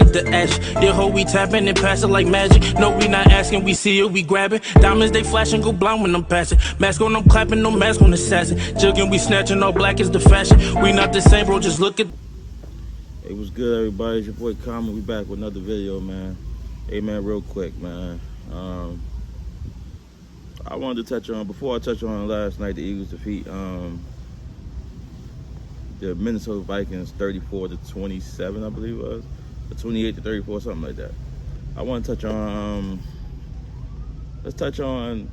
up the ash. Then hoe we tapping and pass it like magic. No, we not asking, we see it, we grabbing. Diamonds they flashing, go blind when I'm passing. Mask on, I'm clapping, no mask on assassin. Jugging, we snatching, all black is the fashion. We not the same, bro, just look at. Hey, what's good, everybody? It's your boy Common. We back with another video, man. Hey, man, real quick, man. I wanted to touch on, before I touch on last night, the Eagles defeat the Minnesota Vikings 34-27, I believe it was. Or 28-34, something like that. I want to touch on, let's touch on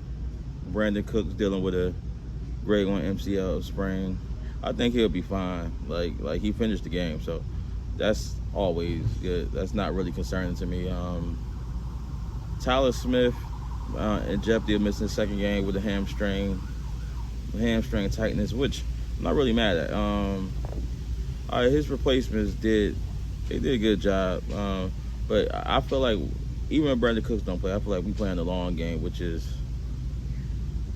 Brandon Cooks dealing with a grade 1 MCL sprain. I think he'll be fine. Like he finished the game, so that's always good. That's not really concerning to me. Tyler Smith in jeopardy of missing the second game with a hamstring tightness, which I'm not really mad at. His replacements did a good job, but I feel like even when Brandon Cooks don't play, I feel like we playing the long game, which is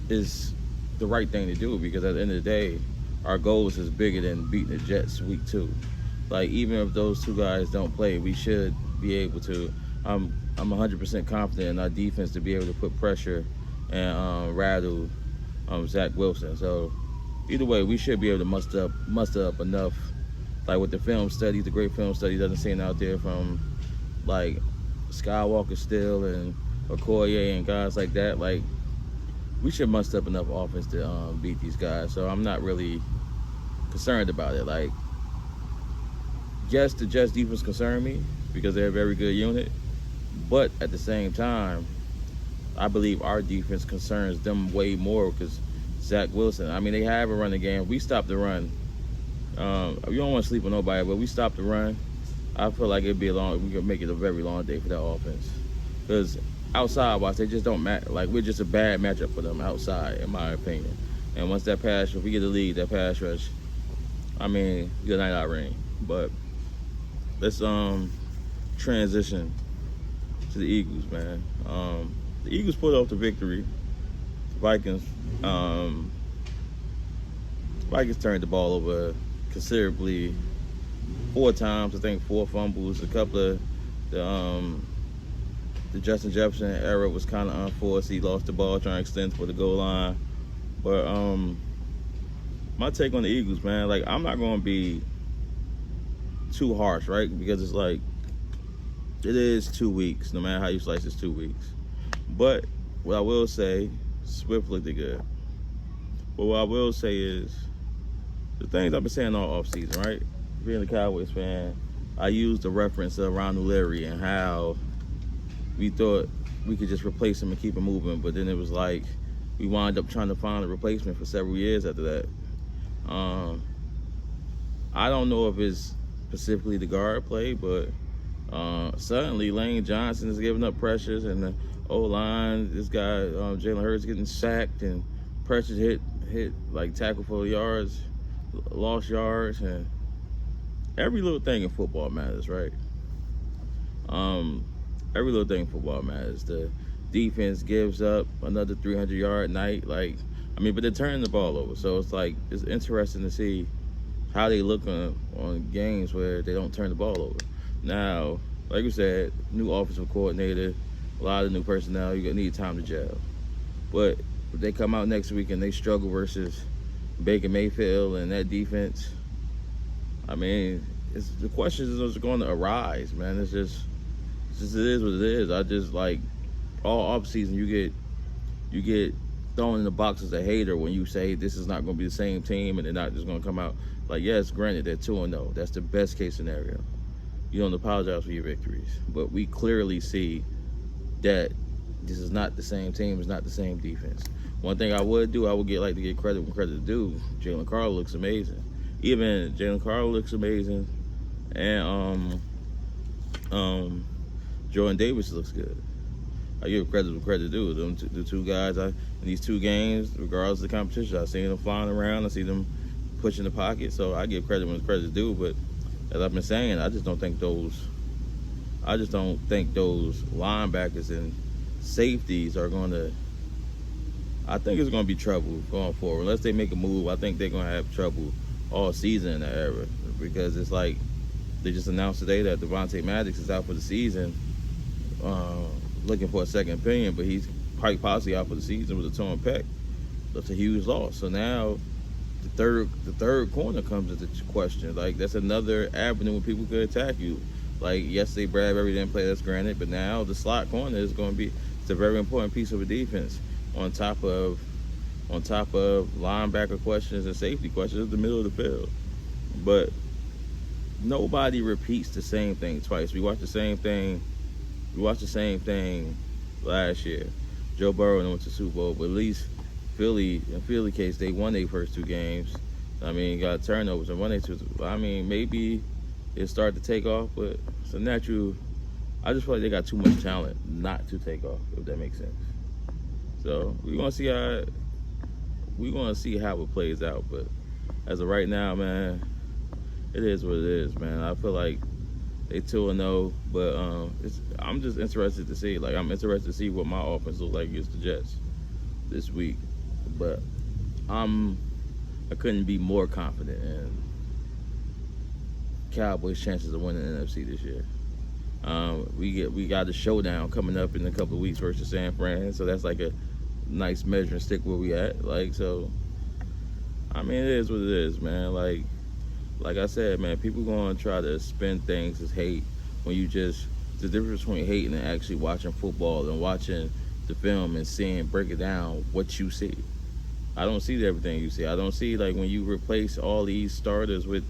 the right thing to do, because at the end of the day, our goals is bigger than beating the Jets week 2. Like, even if those two guys don't play, we should be able to. I'm 100% confident in our defense to be able to put pressure and rattle Zach Wilson. So either way, we should be able to muster up enough. Like with the film studies, the great film studies I've seen out there from like Skywalker Still and Okoye and guys like that. Like, we should muster up enough offense to beat these guys. So I'm not really concerned about it. Like, yes, the Jets defense concern me because they're a very good unit, but at the same time, I believe our defense concerns them way more because Zach Wilson. I mean, they have a running game. We stopped the run. You don't want to sleep on nobody, but we stopped the run. I feel like we could make it a very long day for that offense, because outside wise, they just don't match. Like, we're just a bad matchup for them outside, in my opinion. And once that pass, if we get the lead, that pass rush, I mean, good night, Irene. But let's transition to the Eagles, man. The Eagles pulled off the victory. The Vikings turned the ball over considerably 4 times. I think 4 fumbles. A couple of the Justin Jefferson error was kind of unforced. He lost the ball trying to extend for the goal line. But my take on the Eagles, man, like, I'm not going to be too harsh, right? Because it's like, it is 2 weeks. No matter how you slice, it's 2 weeks. But what I will say, Swift looked good. But what I will say is, the things I've been saying all offseason, right? Being a Cowboys fan, I used the reference of Ronald Leary and how we thought we could just replace him and keep him moving. But then it was like, we wound up trying to find a replacement for several years after that. I don't know if it's specifically the guard play, but suddenly Lane Johnson is giving up pressures, and the O-line, this guy Jalen Hurts getting sacked, and pressures hit like tackle for yards, lost yards, and every little thing in football matters, right? Every little thing in football matters. The defense gives up another 300-yard night, but they're turning the ball over, so it's like, it's interesting to see how they look on games where they don't turn the ball over. Now, like we said, new offensive coordinator, a lot of new personnel, you're going to need time to gel. But if they come out next week and they struggle versus Baker Mayfield and that defense, I mean, the questions are going to arise, man. It is what it is. I just, like, all offseason you get thrown in the box as a hater when you say this is not going to be the same team and they're not just going to come out. Like, yes, granted, they're 2-0. That's the best case scenario. You don't apologize for your victories. But we clearly see that this is not the same team. It's not the same defense. One thing I would get credit when credit is due. Jalen Carter looks amazing. Even Jalen Carter looks amazing. And Jordan Davis looks good. I give credit when credit is due. The two guys in these 2 games, regardless of the competition, I've seen them flying around. I see them pushing the pocket. So I give credit when credit is due. But as I've been saying, I just don't think those linebackers and safeties are going to. I think it's going to be trouble going forward. Unless they make a move, I think they're going to have trouble all season in that era, because it's like They just announced today that Devontae Maddox is out for the season, uh, looking for a second opinion, but he's quite possibly out for the season with a torn pec. That's a huge loss. So now the third corner comes into question. Like, that's another avenue where people could attack you. Like, yesterday Bradbury didn't play, that's granted, but now the slot corner is going to be, it's a very important piece of a defense on top of linebacker questions and safety questions in the middle of the field. But nobody repeats the same thing twice. We watched the same thing last year. Joe Burrow went to the Super Bowl, but at least in Philly case, they won their first 2 games. I mean, got turnovers and won their 2. I mean, maybe it start to take off, but it's a natural. I just feel like they got too much talent not to take off, if that makes sense. So we're gonna see how it plays out. But as of right now, man, it is what it is, man. I feel like they 2-0, but I'm just interested to see. Like, I'm interested to see what my offense looks like against the Jets this week. But I couldn't be more confident in Cowboys' chances of winning the NFC this year. We got a showdown coming up in a couple of weeks versus San Fran, so that's like a nice measuring stick where we at. Like, so, I mean, it is what it is, man. Like I said, man, people gonna try to spin things as hate when you just, the difference between hating and actually watching football and watching the film and break it down what you see. I don't see everything you see. I don't see, like, when you replace all these starters with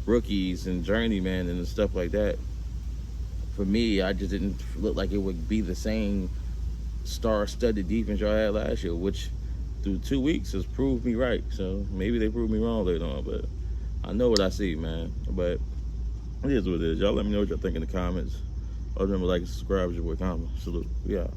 rookies and journeymen and stuff like that. For me, I just didn't look like it would be the same star-studded defense y'all had last year, which through 2 weeks has proved me right. So maybe they proved me wrong later on, but I know what I see, man. But it is what it is. Y'all let me know what y'all think in the comments. Remember, like and subscribe. Your boy Common. Salute. We out.